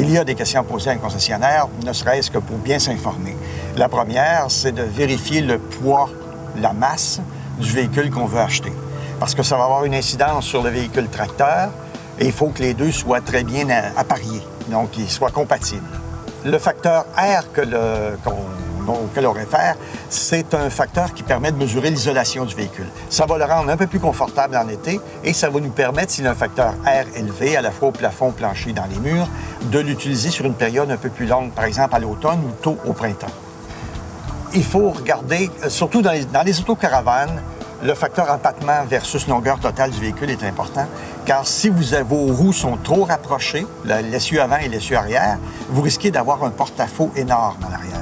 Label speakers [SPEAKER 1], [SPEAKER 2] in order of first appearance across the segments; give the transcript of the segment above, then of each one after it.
[SPEAKER 1] il y a des questions à poser à un concessionnaire, ne serait-ce que pour bien s'informer. La première, c'est de vérifier le poids, la masse du véhicule qu'on veut acheter. Parce que ça va avoir une incidence sur le véhicule tracteur et il faut que les deux soient très bien appariés, donc qu'ils soient compatibles. Le facteur R que l'on réfère, c'est un facteur qui permet de mesurer l'isolation du véhicule. Ça va le rendre un peu plus confortable en été et ça va nous permettre, s'il a un facteur R élevé, à la fois au plafond, au plancher, dans les murs, de l'utiliser sur une période un peu plus longue, par exemple à l'automne ou tôt au printemps. Il faut regarder, surtout dans les autocaravanes, le facteur empattement versus longueur totale du véhicule est important, car si vos roues sont trop rapprochées, l'essieu avant et l'essieu arrière, vous risquez d'avoir un porte-à-faux énorme en arrière.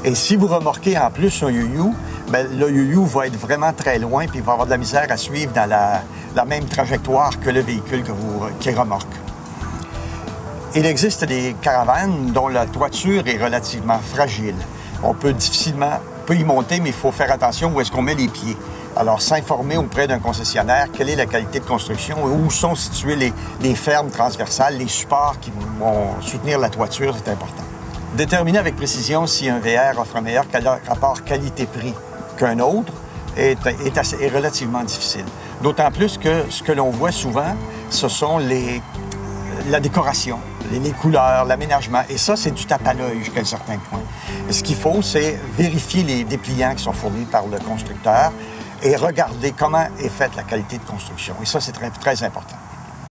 [SPEAKER 1] Et si vous remorquez en plus un you-you, bien, le you-you va être vraiment très loin puis il va avoir de la misère à suivre dans la même trajectoire que le véhicule qui remorque. Il existe des caravanes dont la toiture est relativement fragile. On peut difficilement y monter, mais il faut faire attention où est-ce qu'on met les pieds. Alors, s'informer auprès d'un concessionnaire, quelle est la qualité de construction, où sont situées les fermes transversales, les supports qui vont soutenir la toiture, c'est important. Déterminer avec précision si un VR offre un meilleur rapport qualité-prix qu'un autre est relativement difficile. D'autant plus que ce que l'on voit souvent, ce sont la décoration, les couleurs, l'aménagement. Et ça, c'est du tape à l'œil jusqu'à un certain point. Et ce qu'il faut, c'est vérifier les dépliants qui sont fournis par le constructeur et regarder comment est faite la qualité de construction. Et ça, c'est très, très important.